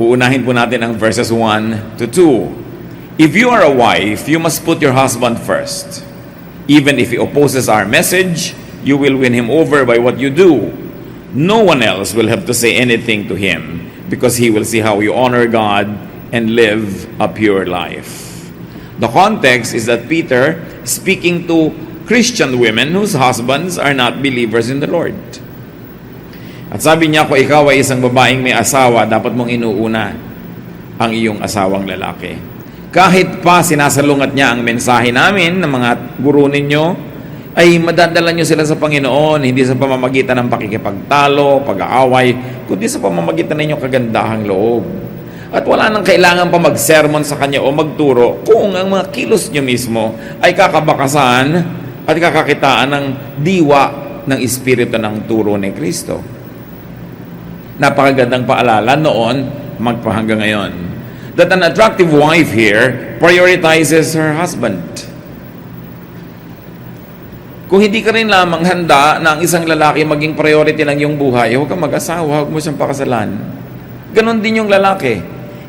Uunahin po natin ang verses 1 to 2. If you are a wife, you must put your husband first. Even if he opposes our message, you will win him over by what you do. No one else will have to say anything to him because he will see how you honor God and live a pure life. The context is that Peter speaking to Christian women whose husbands are not believers in the Lord. At sabi niya, kung ikaw ay isang babaeng may asawa, dapat mong inuuna ang iyong asawang lalaki. Kahit pa sinasalungat niya ang mensahe namin ng mga guro ninyo, ay madadala niyo sila sa Panginoon, hindi sa pamamagitan ng pakikipagtalo, pag-aaway, kundi sa pamamagitan ng inyong kagandahang loob. At wala nang kailangan pa mag-sermon sa kanya o magturo kung ang mga kilos niyo mismo ay kakabakasan at kakakitaan ng diwa ng Espiritu ng turo ni Kristo. Napakagandang paalala noon, magpahanggang ngayon. That an attractive wife here prioritizes her husband. Kung hindi ka rin lamang handa na ang isang lalaki maging priority ng iyong buhay, huwag kang mag-asawa, huwag mo siyang pakasalan. Ganon din yung lalaki.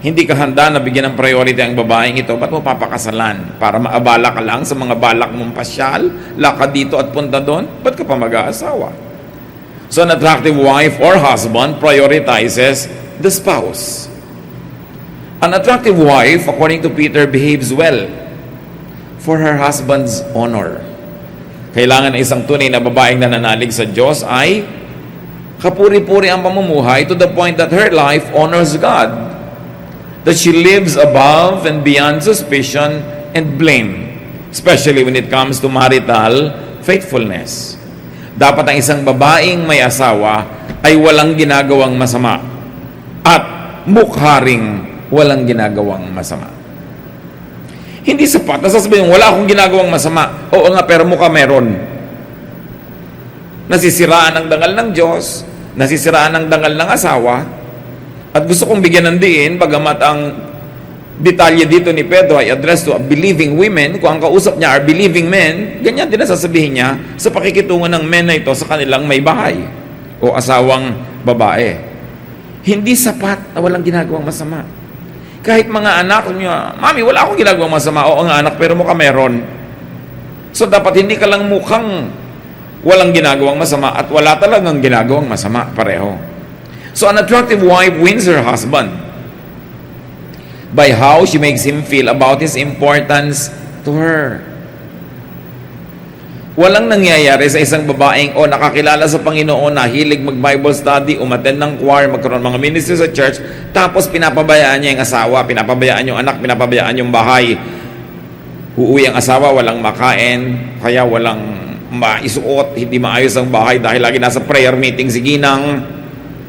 Hindi ka handa na bigyan ng priority ang babaeng ito, ba't mo papakasalan? Para maabala ka lang sa mga balak mong pasyal, lakad dito at punta doon, ba't ka pa mag-aasawa? So an attractive wife or husband prioritizes the spouse. An attractive wife, according to Peter, behaves well for her husband's honor. Kailangan ng isang tunay na babaeng nananalig sa Diyos ay kapuri-puri ang pamumuhay to the point that her life honors God. That she lives above and beyond suspicion and blame, especially when it comes to marital faithfulness. Dapat ang isang babaeng may asawa ay walang ginagawang masama at mukha ring walang ginagawang masama. Hindi sapat na sasabihin, wala akong ginagawang masama. Oo nga, pero mukha meron. Nasisiraan ang dangal ng Diyos, nasisiraan ang dangal ng asawa, at gusto kong bigyan ng diin, bagamat ang detalye dito ni Pedro ay addressed to believing women, kung ang kausap niya are believing men, ganyan din ang sasabihin niya sa pakikitungo ng men na ito sa kanilang may bahay o asawang babae. Hindi sapat na walang ginagawang masama. Kahit mga anak niya, Mami, wala akong ginagawang masama. Oo nga anak, pero mukha meron. So dapat hindi ka lang mukhang walang ginagawang masama at wala talagang ginagawang masama pareho. So an attractive wife wins her husband by how she makes him feel about his importance to her. Walang nangyayari sa isang babaeng o nakakilala sa Panginoon na hilig mag-Bible study, umattend ng choir, magkaroon mga ministry sa church, tapos pinapabayaan niya yung asawa, pinapabayaan yung anak, pinapabayaan yung bahay. Uuwi ang asawa, walang makain, kaya walang maisuot, hindi maayos ang bahay dahil lagi nasa prayer meeting si Ginang,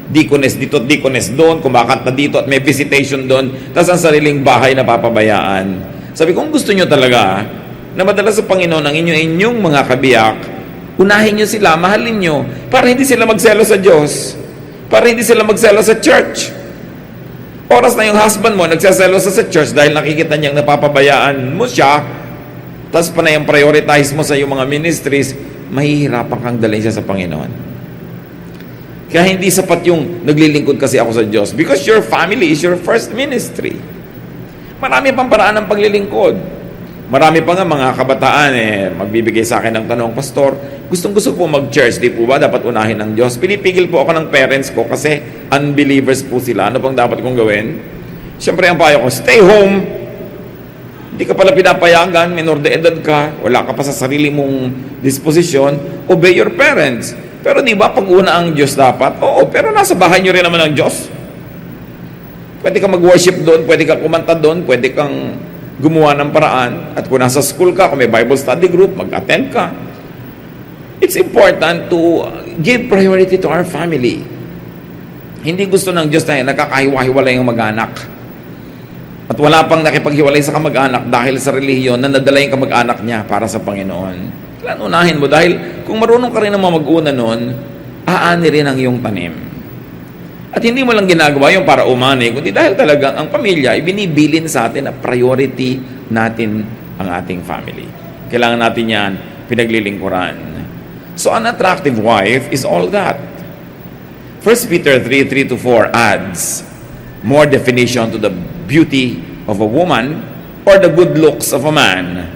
dikones dito at dikones doon, kumakanta dito at may visitation doon, tapos ang sariling bahay na papabayaan. Sabi ko, kung gusto nyo talaga na madala sa Panginoon ang inyong mga kabiyak, unahin nyo sila, mahalin nyo, para hindi sila magselo sa Diyos, para hindi sila magselo sa church. Oras na yung husband mo nagsaselo sa church dahil nakikita niyang napapabayaan mo siya, tapos pa na yung prioritize mo sa iyong mga ministries, mahihirapan kang dalhin siya sa Panginoon. Kaya hindi sapat yung naglilingkod kasi ako sa Diyos because your family is your first ministry. Marami pang paraan ng paglilingkod. Marami pa nga mga kabataan magbibigay sa akin ng tanong, Pastor, gustong-gusto po mag-church, di po ba dapat unahin ng Diyos? Pinipigil po ako ng parents ko kasi unbelievers po sila. Ano pang dapat kong gawin? Siyempre ang payo ko, stay home. Hindi ka pala pinapayagan, minor de edad ka, wala ka pa sa sarili mong disposisyon, obey your parents. Pero di ba pag una ang Diyos dapat? Oo, pero nasa bahay nyo rin naman ang Diyos. Pwede kang mag-worship doon, pwede kang kumanta doon, pwede kang gumawa ng paraan. At kung nasa school ka, kung may Bible study group, mag-attend ka. It's important to give priority to our family. Hindi gusto ng Diyos na nakakahiwa-hiwalay ang mag-anak. At wala pang nakipaghiwalay sa kamag-anak dahil sa relihiyon na nadala yung kamag-anak niya para sa Panginoon. Kailan unahin mo? Dahil kung marunong ka rin naman mag-una nun, aani rin ang iyong tanim. At hindi mo lang ginagawa yung para umani, kundi dahil talaga ang pamilya, ibinibilin sa atin na priority natin ang ating family. Kailangan natin yan pinaglilingkuran. So an attractive wife is all that. 1 Peter 3:3-4 adds, more definition to the beauty of a woman or the good looks of a man.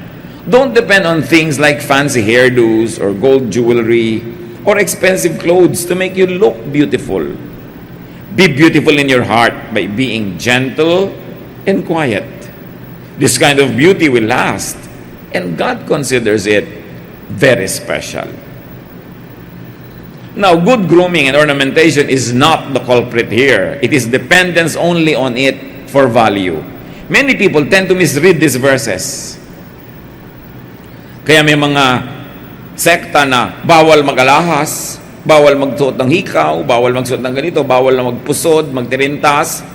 Don't depend on things like fancy hairdos or gold jewelry or expensive clothes to make you look beautiful. Be beautiful in your heart by being gentle and quiet. This kind of beauty will last, and God considers it very special. Now, good grooming and ornamentation is not the culprit here. It is dependence only on it for value. Many people tend to misread these verses. Kaya may mga sekta na bawal mag-alahas, bawal magsuot ng hikaw, bawal magsuot ng ganito, bawal na magpusod, magtirintas.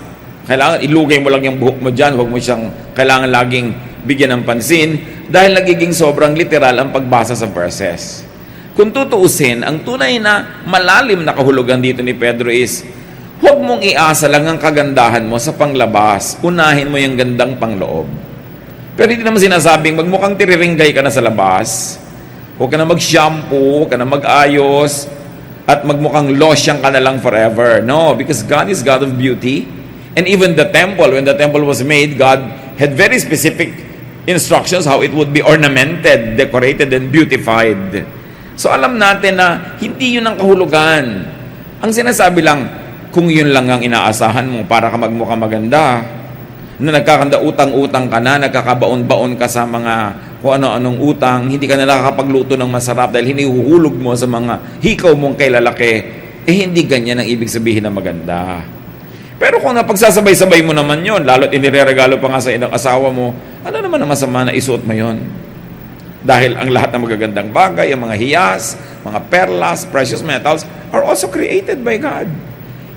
Kailangan ilugay mo lang yung buhok mo dyan, huwag mo siyang kailangan laging bigyan ng pansin dahil nagiging sobrang literal ang pagbasa sa verses. Kung tutuusin, ang tunay na malalim na kahulugan dito ni Pedro is, huwag mong iasa lang ang kagandahan mo sa panglabas. Unahin mo yung gandang pangloob. Pero hindi naman sinasabing, magmukhang tiriringgay ka na sa labas. Huwag ka na mag-shampoo, huwag ka na mag-ayos, at magmukhang losyang ka na lang forever. No, because God is God of beauty. And even the temple, when the temple was made, God had very specific instructions how it would be ornamented, decorated, and beautified. So alam natin na hindi yun ang kahulugan. Ang sinasabi lang, kung yun lang ang inaasahan mo para ka magmukha maganda, na nagkakanda utang-utang ka na, nagkakabaon-baon ka sa mga kung ano-anong utang, hindi ka na nakakapagluto ng masarap dahil hinihuhulog mo sa mga hikaw mong kay lalaki, hindi ganyan ang ibig sabihin na maganda. Pero kung napagsasabay-sabay mo naman yun, lalo't inireregalo pa nga sa inang asawa mo, ano naman ang masama na isuot mo yun? Dahil ang lahat ng magagandang bagay, ang mga hiyas, mga perlas, precious metals, are also created by God.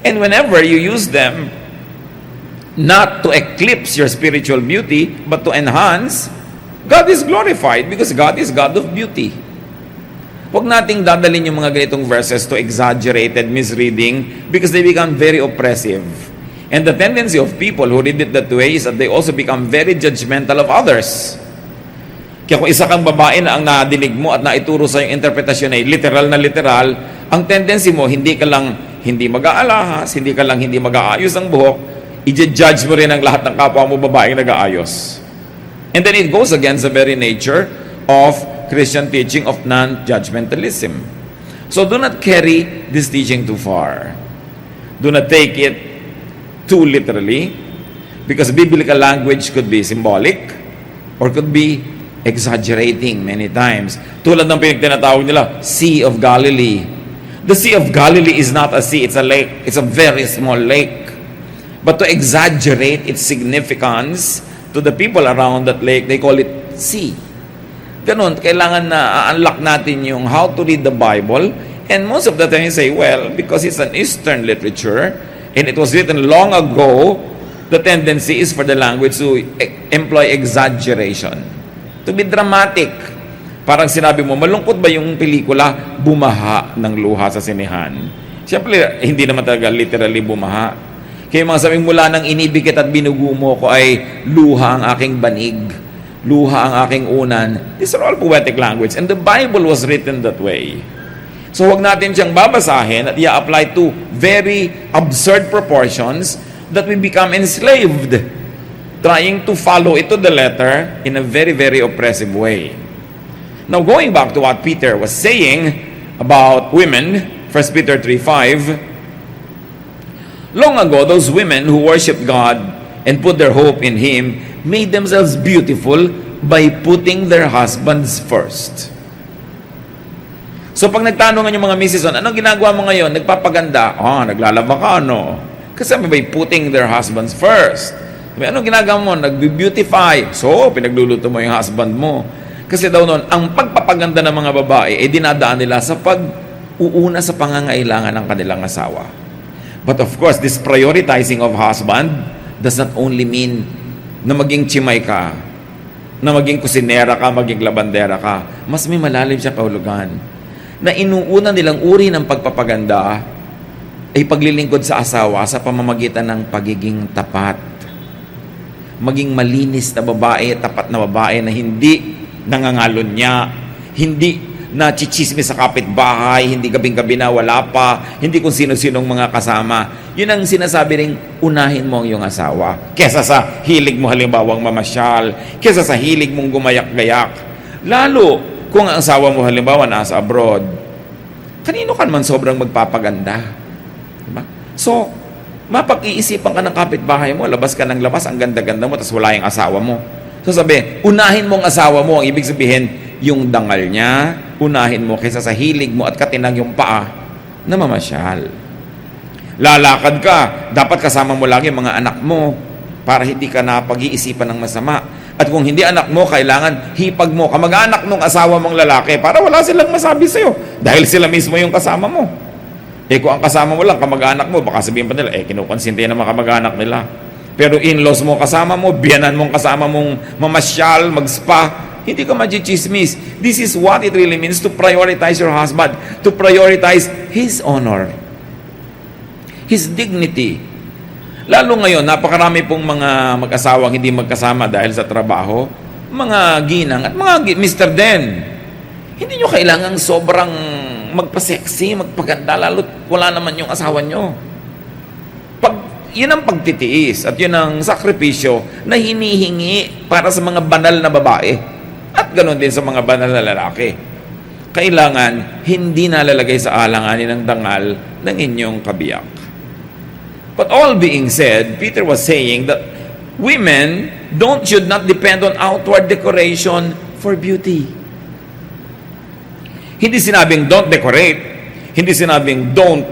And whenever you use them, not to eclipse your spiritual beauty, but to enhance, God is glorified because God is God of beauty. Huwag nating dadalhin yung mga ganitong verses to exaggerated misreading because they become very oppressive. And the tendency of people who read it that way is that they also become very judgmental of others. Kaya kung isa kang babae na ang nadinig mo at naituro sa yung interpretasyon ay literal na literal, ang tendency mo, hindi ka lang hindi mag-aalahas, hindi ka lang hindi mag-aayos ang buhok, i-judge mo rin ang lahat ng kapwa mo babaeng nag-aayos. And then it goes against the very nature of Christian teaching of non-judgmentalism. So do not carry this teaching too far. Do not take it too literally, because biblical language could be symbolic or could be exaggerating many times. Tulad ng pinagtinatawag nila, Sea of Galilee. The Sea of Galilee is not a sea, it's a lake. It's a very small lake. But to exaggerate its significance to the people around that lake, they call it sea. Ganun, kailangan na unlock natin yung how to read the Bible. And most of the time you say, well, because it's an Eastern literature, and it was written long ago, the tendency is for the language to employ exaggeration. To be dramatic. Parang sinabi mo, malungkot ba yung pelikula? Bumaha ng luha sa sinehan. Siyempre, hindi naman talaga literally bumaha. Kaya mga sabing mula nang inibig kita at binugo mo ko ay luha ang aking banig. Luha ang aking unan. These are all poetic language. And the Bible was written that way. So huwag natin siyang babasahin at i-apply to very absurd proportions that we become enslaved, trying to follow it to the letter in a very, very oppressive way. Now, going back to what Peter was saying about women, 1 Peter 3:5, long ago, those women who worshiped God and put their hope in Him made themselves beautiful by putting their husbands first. So, pag nagtanungan yung mga misis, anong ginagawa mo ngayon? Nagpapaganda. Naglalaba ka, ano? Kasi by putting their husbands first. Anong ginagawa mo? Nag-beautify. So, pinagluluto mo yung husband mo. Kasi daw noon, ang pagpapaganda ng mga babae ay dinadaan nila sa pag-uuna sa pangangailangan ng kanilang asawa. But of course, this prioritizing of husband does not only mean na maging chimay ka, na maging kusinera ka, maging labandera ka. Mas may malalim siya kahulugan. Na inuuna nilang uri ng pagpapaganda ay paglilingkod sa asawa sa pamamagitan ng pagiging tapat. Maging malinis na babae, tapat na babae na hindi nangangalon niya, hindi na chichismis sa kapitbahay, hindi gabing-gabi na wala pa, hindi kung sino-sinong mga kasama. Yun ang sinasabi ring unahin mo ang iyong asawa. Kesa sa hilig mo halimbawang mamasyal, kesa sa hilig mong gumayak-gayak. Lalo kung ang asawa mo halimbawa nasa abroad, kanino ka naman sobrang magpapaganda? Diba? So, mapag-iisipan ka ng kapitbahay mo, labas ka ng labas, ang ganda-ganda mo, tapos wala yung asawa mo. So sabi, unahin mo ang asawa mo, ang ibig sabihin, yung dangal niya, unahin mo kaysa sa hilig mo at katinang yung paa na mamasyal. Lalakad ka, dapat kasama mo lagi mga anak mo para hindi ka na pag-iisipan ng masama. At kung hindi anak mo, kailangan hipag mo, kamag-anak ng asawa mong lalaki para wala silang masabi sa'yo dahil sila mismo yung kasama mo. Kung ang kasama mo lang, kamag-anak mo, baka sabihin pa nila, kinukonsinti naman kamag-anak nila. Pero in-laws mo kasama mo, biyanan mong kasama mong mamasyal, mag-spa, hindi ka magchichismis. This is what it really means to prioritize your husband, to prioritize his honor, his dignity. Lalo ngayon, napakarami pong mga mag-asawang hindi magkasama dahil sa trabaho, mga ginang at mga Mr. Den. Hindi nyo kailangang sobrang magpa-sexy, magpaganda, lalo't wala naman yung asawa nyo. Yun ang pagtitiis at yun ang sakripisyo na hinihingi para sa mga banal na babae at ganoon din sa mga banal na lalaki. Kailangan hindi nalalagay sa alanganin ng dangal ng inyong kabiyak. But all being said, Peter was saying that women should not depend on outward decoration for beauty. Hindi sinabing don't decorate. Hindi sinabing don't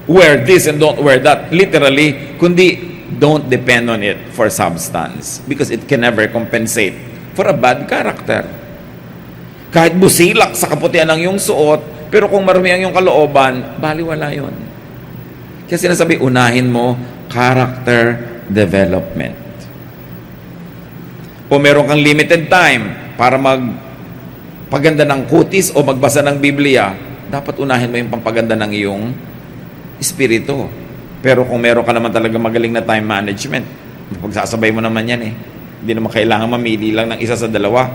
wear this and don't wear that. Literally, kundi don't depend on it for substance because it can never compensate for a bad character. Kahit busilak sa kaputian ng iyong suot, pero kung marumi ang iyong kalooban, baliwala yun. Kaya sinasabi, unahin mo character development. O meron kang limited time para magpaganda ng kutis o magbasa ng Biblia, dapat unahin mo yung pampaganda ng iyong espiritu. Pero kung meron ka naman talaga magaling na time management, pagsasabay mo naman yan Hindi naman kailangan mamili lang ng isa sa dalawa.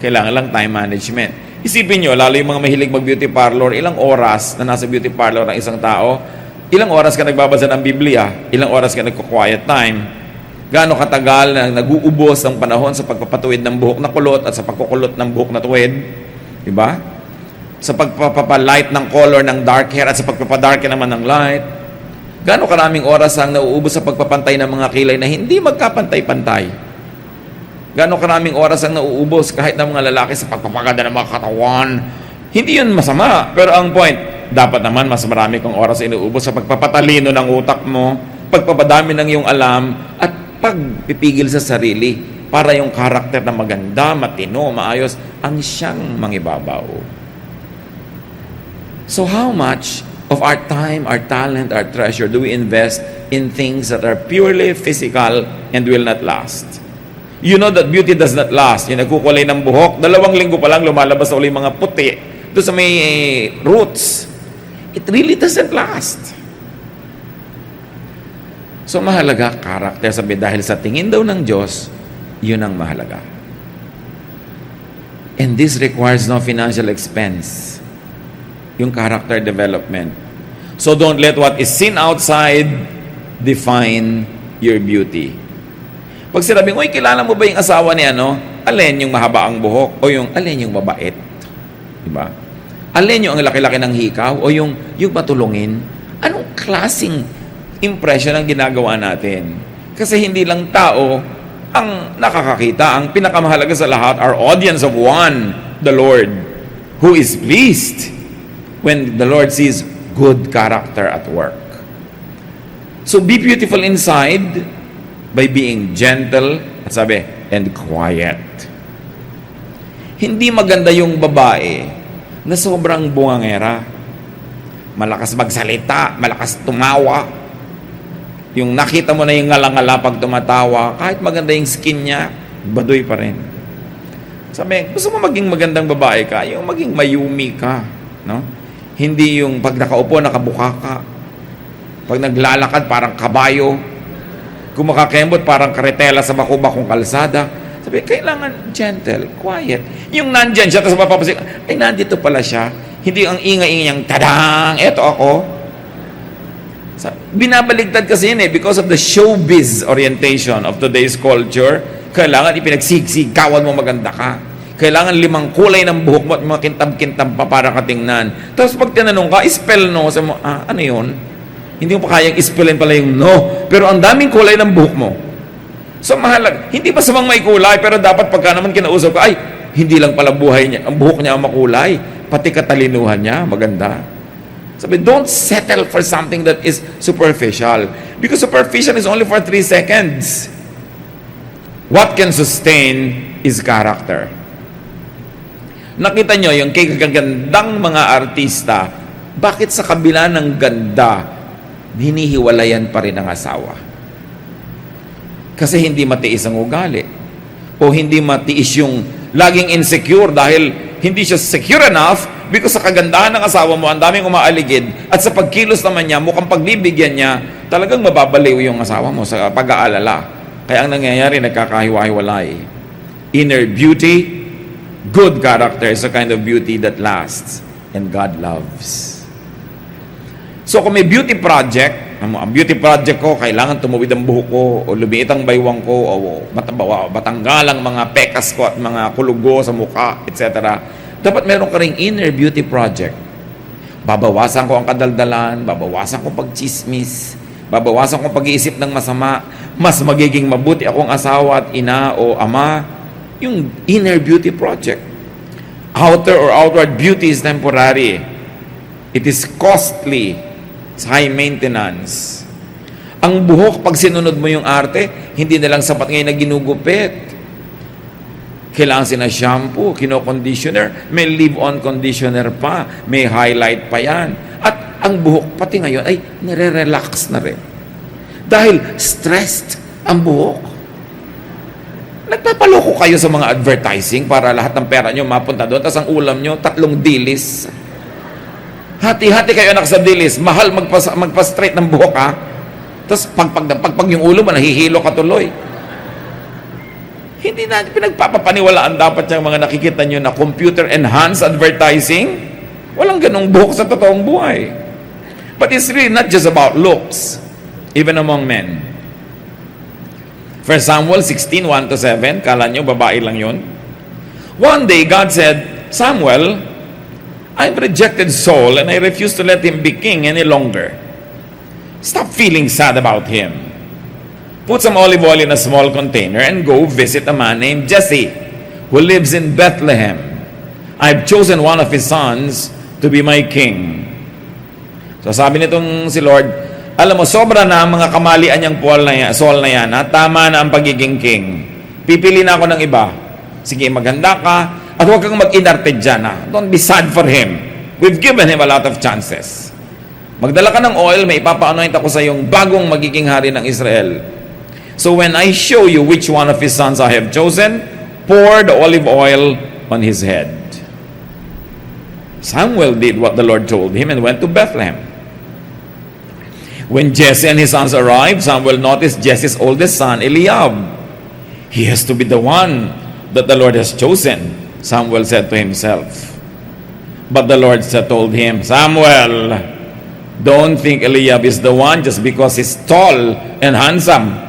Kailangan lang time management. Isipin nyo, lalo yung mga mahilig mag-beauty parlor, ilang oras na nasa beauty parlor ng isang tao, ilang oras ka nagbabasa ng Biblia, ilang oras ka nagko-quiet time, gaano katagal na nag-uubos ang panahon sa pagpapatuwid ng buhok na kulot at sa pagkukulot ng buhok na tuwid. Diba? Sa pagpapalight ng color ng dark hair at sa pagpapadarken naman ng light. Gaano karaming oras ang nauubos sa pagpapantay ng mga kilay na hindi magkapantay-pantay? Gaano karaming oras ang nauubos kahit ng mga lalaki sa pagpapaganda ng mga katawan? Hindi yun masama. Pero ang point, dapat naman mas marami kang oras inuubos sa pagpapatalino ng utak mo, pagpapadami ng iyong alam, at pagpipigil sa sarili para yung karakter na maganda, matino, maayos, ang siyang mangibabaw. So how much of our time, our talent, our treasure do we invest in things that are purely physical and will not last? You know that beauty does not last. Yung nagkukulay ng buhok, 2 linggo pa lang lumalabas na ulit mga puti doon sa may roots. It really doesn't last. So mahalaga, karakter, sabi, dahil sa tingin daw ng Diyos, yun ang mahalaga. And this requires no financial expense. Yung character development. So don't let what is seen outside define your beauty. Pag sinabing, uy, kilala mo ba yung asawa ni alin yung mahaba ang buhok o yung alin yung mabait? Diba? Alin yung ang laki-laki ng hikaw o yung matulungin? Anong klaseng impression ang ginagawa natin? Kasi hindi lang tao ang nakakakita. Ang pinakamahalaga sa lahat, our audience of one, the Lord, who is pleased when the Lord sees good character at work. So be beautiful inside by being gentle at sabi, and quiet. Hindi maganda yung babae na sobrang bungangera. Malakas magsalita, malakas tumawa. Yung nakita mo na yung ngala-ngala pag tumatawa, kahit maganda yung skin niya, baduy pa rin. Sabi, gusto mo maging magandang babae ka, yung maging mayumi ka, no? Hindi yung pag nakaupo, nakabuka ka. Pag naglalakad, parang kabayo. Kung makakembot, parang karetela sa bakubakong kalsada. Sabi, kailangan gentle, quiet. Yung nandyan siya, tapos mapapasik, ay, nandito pala siya. Hindi ang ingay-ingay niyang, tadang, eto ako. Binabaligtad kasi yan because of the showbiz orientation of today's culture. Kailangan ipinagsigsikawan mo maganda ka. Kailangan 5 kulay ng buhok mo at mga kintab-kintab pa para katingnan. Tapos pag tinanong ka, spell no. Sabi mo, ano yun? Hindi mo pa kayang spellin pala yung no. Pero ang daming kulay ng buhok mo. So mahalaga, hindi pa samang may kulay, pero dapat pagka naman kinausap ka, ay, hindi lang pala buhay niya, ang buhok niya ang makulay, pati katalinuhan niya, maganda. Sabi, don't settle for something that is superficial. Because superficial is only for 3 seconds. What can sustain is character. Nakita nyo yung kagagandang mga artista, bakit sa kabila ng ganda, hinihiwalayan pa rin ang asawa? Kasi hindi matiis ang ugali. O hindi matiis yung laging insecure dahil hindi siya secure enough because sa kagandahan ng asawa mo, ang daming umaaligid at sa pagkilos naman niya, mukhang pagbibigyan niya, talagang mababaliw yung asawa mo sa pag-aalala. Kaya ang nangyayari, nagkakahiwa-hiwalay. Inner beauty, good character is a kind of beauty that lasts and God loves. So kung may beauty project, ang beauty project ko, kailangan tumuwid ang buhok ko, o lumiit ang baywang ko, o matanggal ang mga pekas ko at mga kulugo sa mukha, etc. Dapat meron ka ring inner beauty project. Babawasan ko ang kadaldalan, babawasan ko pagchismis, babawasan ko pag-iisip ng masama, mas magiging mabuti akong asawa at ina o ama. Yung inner beauty project. Outer or outward beauty is temporary. It is costly. It's high maintenance. Ang buhok, pag sinunod mo yung arte, hindi na lang sapat ngayon na ginugupit. Kailangan sina-shampoo, kino-conditioner, may leave-on conditioner pa, may highlight pa yan. At ang buhok, pati ngayon, ay nire-relax na rin. Dahil stressed ang buhok. Nagpapaloko kayo sa mga advertising para lahat ng pera nyo mapunta doon, tapos ang ulam nyo, 3 dilis. Hati-hati kayo anak sa dilis, mahal magpa-straight ng buhok ha. Tapos pag yung ulo mo, nahihilo ka tuloy. Hindi natin pinagpapapaniwalaan dapat yung mga nakikita nyo na computer-enhanced advertising. Walang ganong buhok sa totoong buhay. But it's really not just about looks, even among men. 1 Samuel 16:1-7, kala nyo babae lang yun? One day, God said, Samuel, I've rejected Saul and I refuse to let him be king any longer. Stop feeling sad about him. Put some olive oil in a small container and go visit a man named Jesse who lives in Bethlehem. I've chosen one of his sons to be my king. So sabi nitong si Lord, alam mo, sobra na ang mga kamalian niyang Saul na yan, ha? Tama na ang pagiging king. Pipili na ako ng iba. Sige, maganda ka, at huwag kang mag-inarte dyan, ha? Don't be sad for him. We've given him a lot of chances. Magdala ka ng oil, may ipapa-anoint ako sa yung bagong magiging hari ng Israel. So when I show you which one of his sons I have chosen, pour the olive oil on his head. Samuel did what the Lord told him and went to Bethlehem. When Jesse and his sons arrived, Samuel noticed Jesse's oldest son, Eliab. He has to be the one that the Lord has chosen, Samuel said to himself. But the Lord told him, Samuel, don't think Eliab is the one just because he's tall and handsome.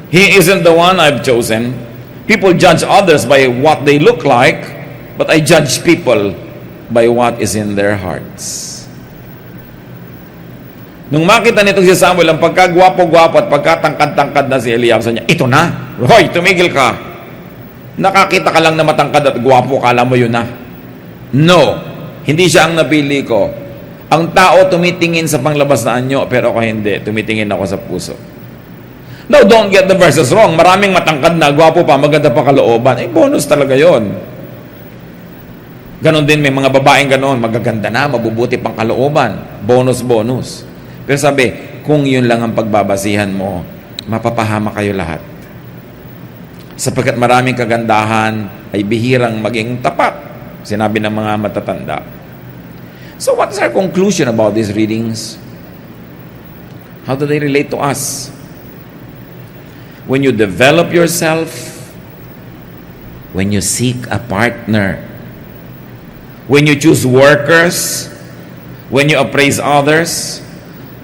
He isn't the one I've chosen. People judge others by what they look like, but I judge people by what is in their hearts. Nung makita nito si Samuel, ang pagkagwapo-gwapo at pagkatangkad-tangkad na si Eliab, sa niya, ito na. Hoy, tumigil ka. Nakakita ka lang na matangkad at gwapo, kala mo yun na. No, hindi siya ang napili ko. Ang tao tumitingin sa panglabas na anyo, pero ako hindi. Tumitingin ako sa puso. Now, don't get the verses wrong. Maraming matangkad na, gwapo pa, maganda pa kalooban. Eh, bonus talaga yon. Ganon din, may mga babaeng ganon, magaganda na, mabubuti pang kalooban. Bonus. Pero sabi, kung yun lang ang pagbabasihan mo, mapapahama kayo lahat. Sapagkat maraming kagandahan ay bihirang maging tapat, sinabi ng mga matatanda. So what is our conclusion about these readings? How do they relate to us? When you develop yourself, when you seek a partner, when you choose workers, when you appraise others,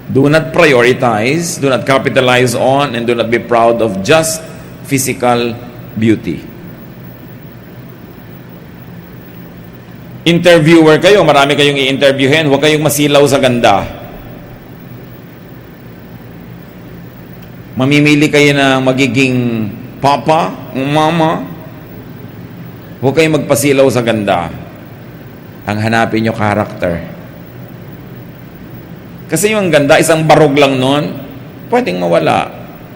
Do not prioritize, do not capitalize on, and do not be proud of just physical beauty. Interviewer kayo, marami kayong i-interviewin, huwag kayong masilaw sa ganda. Mamimili kayo na magiging papa, mama. Huwag kayong magpasilaw sa ganda. Ang hanapin nyo, character. Kasi yung ganda, isang barog lang nun, pwedeng mawala.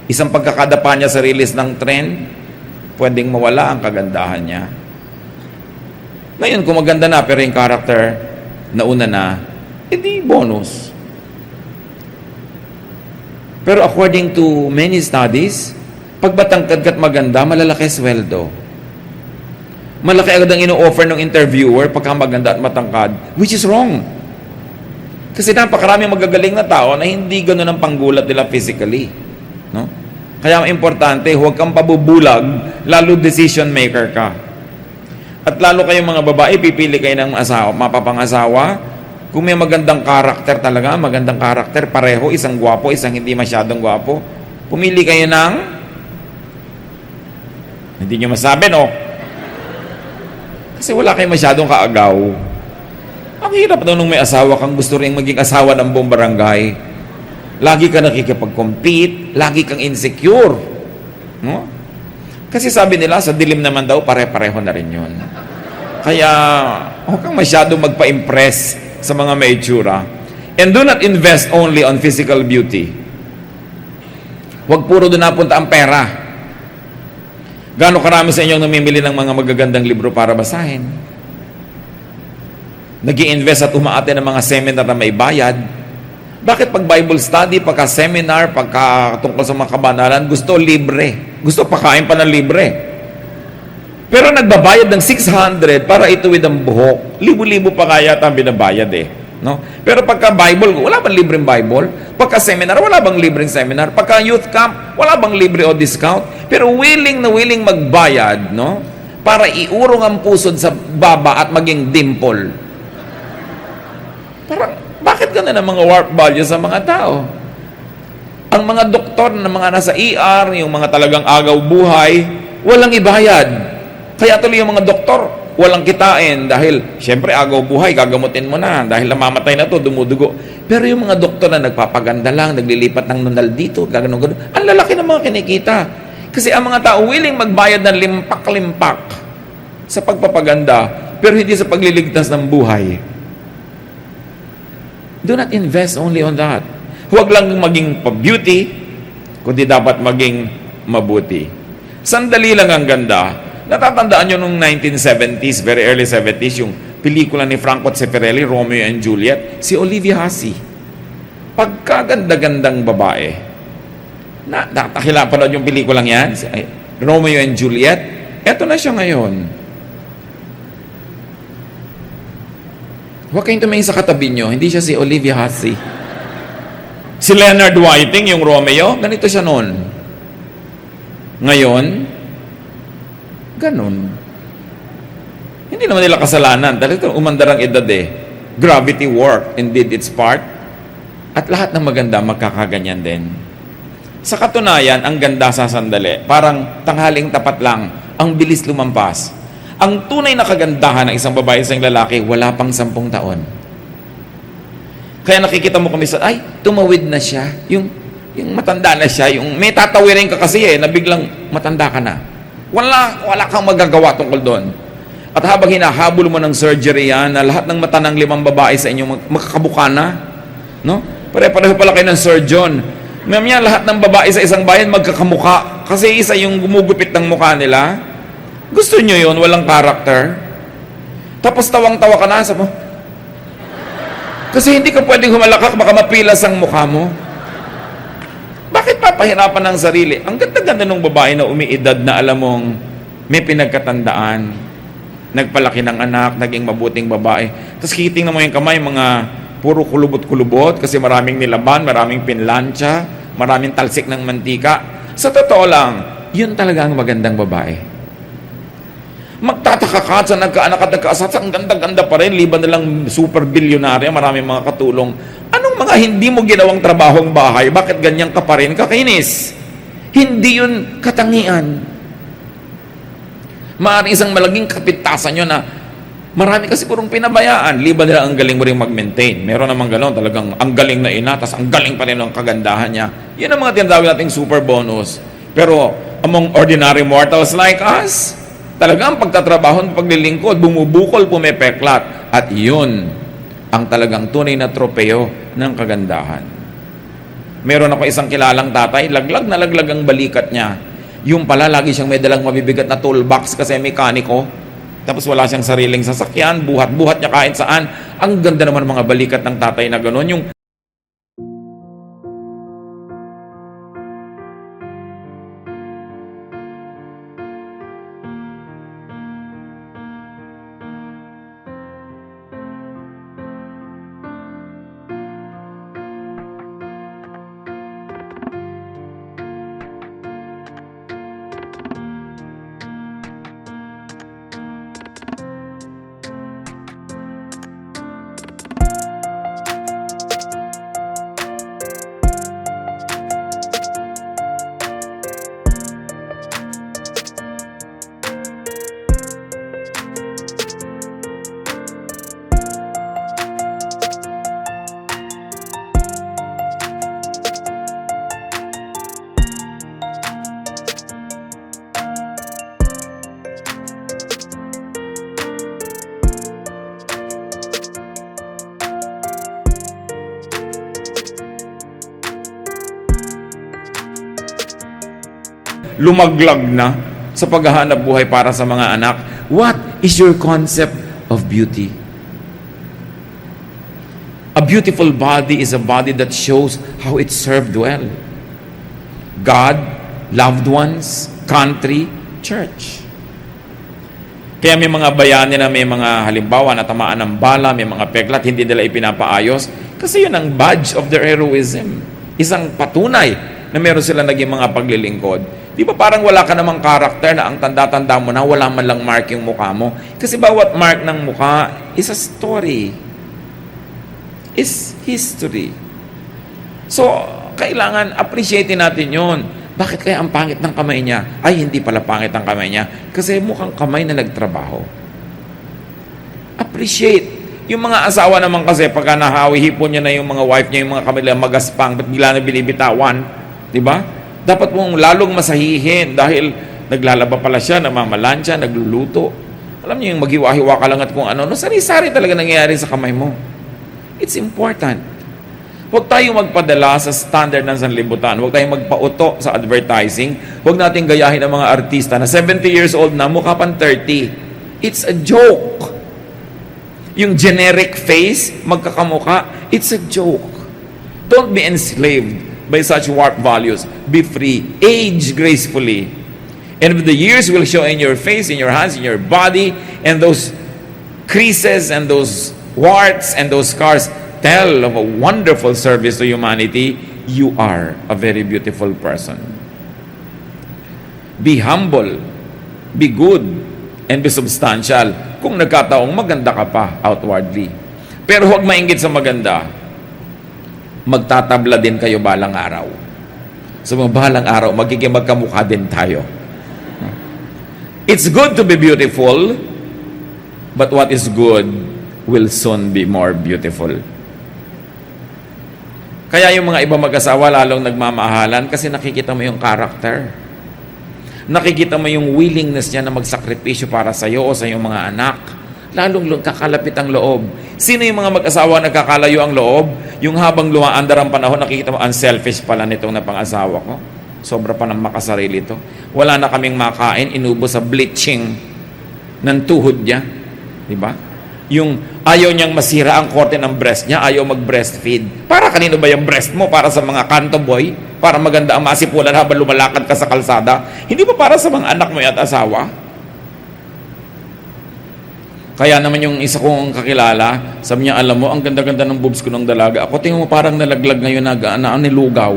Isang pagkakadapa niya sa release ng trend, pwedeng mawala ang kagandahan niya. Ngayon, kung maganda na, pero yung character, nauna na, edi bonus. Pero according to many studies, pag batangkad ka't maganda, malalaki sweldo. Malaki agad ang ino-offer ng interviewer pagka maganda at matangkad, which is wrong. Kasi napakaraming magagaling na tao na hindi gano'n ang panggulat nila physically. No? Kaya importante, huwag kang pabubulag, lalo decision maker ka. At lalo kayong mga babae, pipili kayo ng asawa, mapapangasawa. Kung may magandang karakter talaga, magandang karakter, pareho, isang gwapo, isang hindi masyadong gwapo, pumili kayo ng, hindi nyo masabi, no? Kasi wala kayong masyadong kaagaw. Ang hirap daw nung may asawa kang gusto rin maging asawa ng buong barangay. Lagi ka nakikipag-compete, lagi kang insecure. No? Kasi sabi nila, sa dilim naman daw, pare-pareho na rin yun. Kaya, huwag kang masyadong magpa-impress sa mga may itsura. And do not invest only on physical beauty. Huwag puro doon napunta ang pera. Gaano karami sa inyong namimili ng mga magagandang libro para basahin? Nag-i-invest at umaate ng mga seminar na may bayad. Bakit pag Bible study, pagka seminar, pagka tungkol sa mga kabanalan, gusto libre? Gusto pakain pa ng libre. Pero nagbabayad ng 600 para ituwid ang buhok. Libo-libo pa kaya ang binabayad eh. No? Pero pagka Bible, wala bang libreng Bible? Pagka seminar, wala bang libreng seminar? Pagka youth camp, wala bang libre o discount? Pero willing na willing magbayad, no? Para iurong ang pusod sa baba at maging dimple. Parang, bakit ganun ang mga warp values sa mga tao? Ang mga doktor na mga nasa ER, yung mga talagang agaw buhay, walang ibayad. Kaya tuloy yung mga doktor, walang kitain dahil, syempre, agaw buhay, gagamutin mo na dahil namamatay na to, dumudugo. Pero yung mga doktor na nagpapaganda lang, naglilipat ng nunal dito, gano'n, ang lalaki ng mga kinikita. Kasi ang mga tao willing magbayad ng limpak-limpak sa pagpapaganda, pero hindi sa pagliligtas ng buhay. Do not invest only on that. Huwag lang maging pa-beauty, kundi dapat maging mabuti. Sandali lang ang ganda. Natatandaan nyo nung 1970s, very early 70s, yung pelikula ni Franco Zeffirelli, Romeo and Juliet, si Olivia Hussey. Pagkaganda-gandang babae. Nakakila pa yung pelikulang yan, Romeo and Juliet, eto na siya ngayon. Huwag kayong tumingin sa katabi nyo, hindi siya si Olivia Hussey. Si Leonard Whiting, yung Romeo, ganito siya noon. Ngayon, ganun. Hindi naman nila kasalanan. Dahil ito, umandar ang edad eh. Gravity worked and did its part. At lahat ng maganda magkakaganyan din. Sa katunayan, ang ganda sa sandali. Parang tanghaling tapat lang. Ang bilis lumampas. Ang tunay na kagandahan ng isang babae sa isang lalaki, wala pang 10 taon. Kaya nakikita mo kami sa, ay, tumawid na siya. Yung matanda na siya. Yung may tatawirin ka kasi na biglang matanda ka na. Wala kang magagawa tungkol doon. At habang hinahabol mo ng surgery yan, na lahat ng mata ng 5 babae sa inyo makakabuka na, no? Pare-pareho pala kayo ng surgeon. Mamaya lahat ng babae sa isang bayan magkakamuka. Kasi isa yung gumugupit ng mukha nila. Gusto nyo yun, walang karakter? Tapos tawang-tawa ka na, sabi mo, kasi hindi ka pwedeng humalakak, baka mapilas ang mukha mo. Bakit papahirapan ng sarili? Ang ganda-ganda ng babae na umiidad na alam mong may pinagkatandaan, nagpalaki ng anak, naging mabuting babae. Tapos kiting mo yung kamay, mga puro kulubot-kulubot, kasi maraming nilaban, maraming pinlansya, maraming talsik ng mantika. Sa totoo lang, yun talaga ang magandang babae. Magtataka ka sa nagkaanak at nagkaasat, ang ganda-ganda pa rin, liban na lang super bilyonarya, maraming mga katulong. Anong mga hindi mo ginawang trabahong bahay, bakit ganyan ka pa rin kakainis? Hindi yun katangian. Maaaring isang malaging kapitasan yun na marami kasi purong pinabayaan. Liban nila ang galing mo rin mag-maintain. Meron namang gano'n, talagang ang galing na ina, tas ang galing pa rin ang kagandahan niya. Yan ang mga tinatawag nating super bonus. Pero among ordinary mortals like us, talagang pagtatrabaho, paglilingkod, bumubukol, pumepeklat. At yun ang talagang tunay na tropeo ng kagandahan. Meron ako isang kilalang tatay, laglag na laglag ang balikat niya. Yung pala, lagi siyang may dalang mabibigat na toolbox kasi mekaniko. Tapos wala siyang sariling sasakyan, buhat-buhat niya kahit saan. Ang ganda naman ng mga balikat ng tatay na gano'n. Yung lumaglag na sa paghahanap buhay para sa mga anak. What is your concept of beauty? A beautiful body is a body that shows how it served well. God, loved ones, country, church. Kaya may mga bayani na may mga halimbawa na tamaan ng bala, may mga peklat, hindi nila ipinapaayos. Kasi yun ang badge of their heroism. Isang patunay na meron sila naging mga paglilingkod. Di ba parang wala ka namang karakter na ang tanda-tanda mo na wala man lang mark yung mukha mo? Kasi bawat mark ng mukha is a story. Is history. So, kailangan appreciatein natin yun. Bakit kaya ang pangit ng kamay niya? Ay, hindi pala pangit ang kamay niya. Kasi mukhang kamay na nagtrabaho. Appreciate. Yung mga asawa naman kasi, pagka nahawi-hipon niya na yung mga wife niya, yung mga kamay nila magaspang, ba't bigla na binibitawan? Diba? Dapat mong lalong masahihin dahil naglalaba pala siya, namamalansya, nagluluto. Alam niyo yung maghiwa-hiwa ka lang at kung ano, sari-sari talaga nangyayari sa kamay mo. It's important. Huwag tayong magpadala sa standard ng sanlibutan. Huwag tayong magpauto sa advertising. Huwag nating gayahin ang mga artista na 70 years old na, mukha pang 30. It's a joke. Yung generic face, magkakamukha, it's a joke. Don't be enslaved by such warped values. Be free. Age gracefully. And the years will show in your face, in your hands, in your body, and those creases and those warts and those scars tell of a wonderful service to humanity. You are a very beautiful person. Be humble. Be good. And be substantial. Kung nagkataong maganda ka pa outwardly. Pero huwag mainggit sa maganda. Magtatabla din kayo balang araw. So mga balang araw, magiging magkamukha din tayo. It's good to be beautiful, but what is good will soon be more beautiful. Kaya yung mga ibang mag-asawa lalong nagmamahalan kasi nakikita mo yung character. Nakikita mo yung willingness niya na magsakripisyo para sa iyo o sa iyong mga anak. Lalong kakalapit ang loob. Sino yung mga mag-asawa nagkakalayo ang loob? Yung habang lumaandar ang panahon, nakikita mo, unselfish pala nitong napang-asawa ko. Sobra pa ng makasarili to. Wala na kaming makain, inubo sa bleaching ng tuhod niya. Diba? Yung ayaw niyang masira ang korte ng breast niya, ayaw mag-breastfeed. Para kanino ba yung breast mo? Para sa mga kanto boy? Para maganda ang masipulan habang lumalakad ka sa kalsada? Hindi ba para sa mga anak mo at asawa? Kaya naman yung isa kong kakilala, sabi niya, alam mo, ang ganda-ganda ng boobs ko ng dalaga. Ako, tingin mo parang nalaglag ngayon na nilugaw.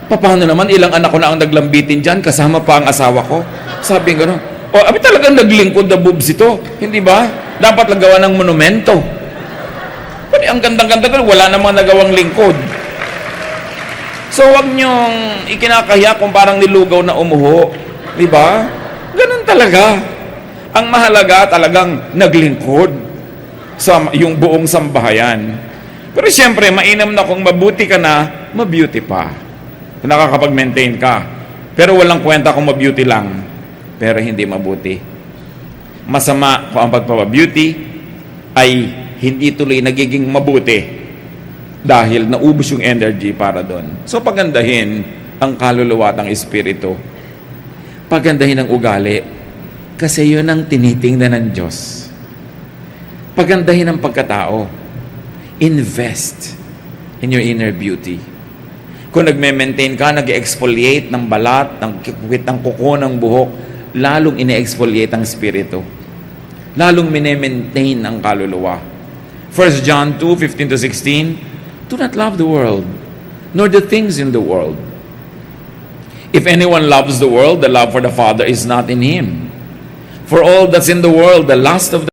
Paano naman, ilang anak ko na ang naglambitin dyan, kasama pa ang asawa ko. Sabi nga gano'n, abi talagang naglingkod na boobs ito. Hindi ba? Dapat nagawa ng monumento. Pwede, ang gandang-ganda doon, wala namang nagawang lingkod. So, wag niyong ikinakahiya kung parang nilugaw na umuho. Di ba? Ganun talaga. Ang mahalaga talagang naglingkod sa yung buong sambahayan. Pero siyempre, mainam na kung mabuti ka na, mabeauty pa. Kung nakakapag-maintain ka. Pero walang kwenta kung mabeauty lang, pero hindi mabuti. Masama kung ang pagpapabeauty ay hindi tuloy nagiging mabuti dahil naubos yung energy para doon. So pagandahin ang kaluluwa at ang espiritu. Pagandahin ang ugali kasi yun ang tinitingnan ng Diyos. Pagandahin ang pagkatao. Invest in your inner beauty. Kung nagme-maintain ka, nag-exfoliate ng balat, ng kuko ng buhok, lalong ine-exfoliate ang espiritu. Lalong mine-maintain ang kaluluwa. 1 John 2:15-16, do not love the world, nor the things in the world. If anyone loves the world, the love for the Father is not in him. For all that's in the world, the lust of the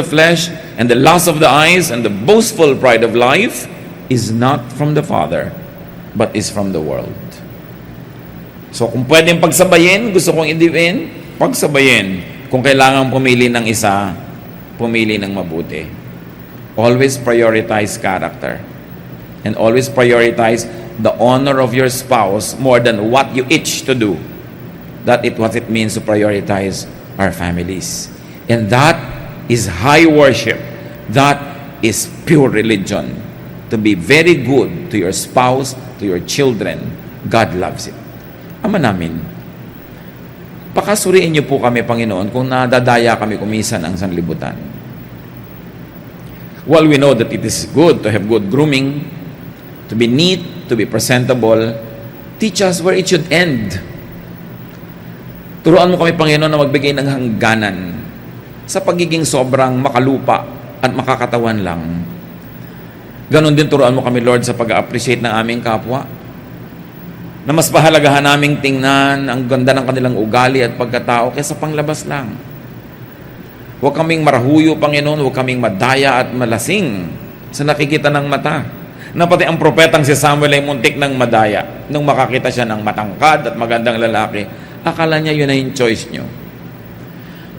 flesh and the lust of the eyes and the boastful pride of life is not from the Father, but is from the world. So kung pwedeng pagsabayin, gusto kong idiin, pagsabayin. Kung kailangan pumili ng isa, pumili ng mabuti. Always prioritize character. And always prioritize the honor of your spouse more than what you itch to do. That is what it means to prioritize our families. And that is high worship. That is pure religion. To be very good to your spouse, to your children. God loves it. Ama namin, pakasuriin niyo po kami, Panginoon, kung nadadaya kami kumisan ang sanlibutan. While we know that it is good to have good grooming, to be neat, to be presentable, teach us where it should end. Turuan mo kami, Panginoon, na magbigay ng hangganan sa pagiging sobrang makalupa at makakatawan lang. Ganon din turuan mo kami, Lord, sa pag-appreciate ng aming kapwa. Na mas pahalagahan naming tingnan ang ganda ng kanilang ugali at pagkatao kaysa panglabas lang. Huwag kaming marahuyo, Panginoon, huwag kaming madaya at malasing sa nakikita ng mata. Na pati ang propetang si Samuel ay muntik ng madaya nung makakita siya ng matangkad at magandang lalaki. Akala niya yun na yung choice niyo.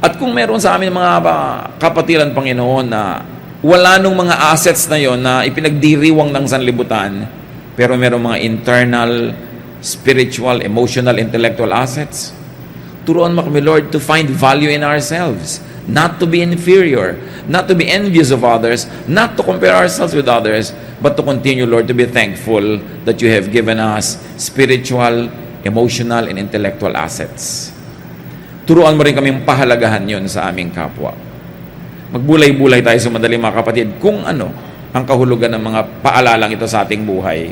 At kung meron sa amin mga kapatiran, Panginoon, na wala nung mga assets na yon na ipinagdiriwang ng sanlibutan, pero meron mga internal, spiritual, emotional, intellectual assets, turuan mo kami, Lord, to find value in ourselves, not to be inferior, not to be envious of others, not to compare ourselves with others, but to continue, Lord, to be thankful that you have given us spiritual, emotional, and intellectual assets. Turuan mo rin kaming pahalagahan yon sa aming kapwa. Magbulay-bulay tayo sa madali, mga kapatid, kung ano ang kahulugan ng mga paalalang ito sa ating buhay.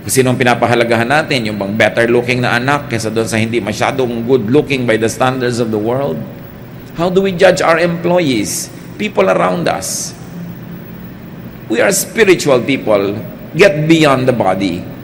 Kung sino ang pinapahalagahan natin, yung bang better looking na anak kaysa doon sa hindi masyadong good looking by the standards of the world? How do we judge our employees, people around us? We are spiritual people. Get beyond the body.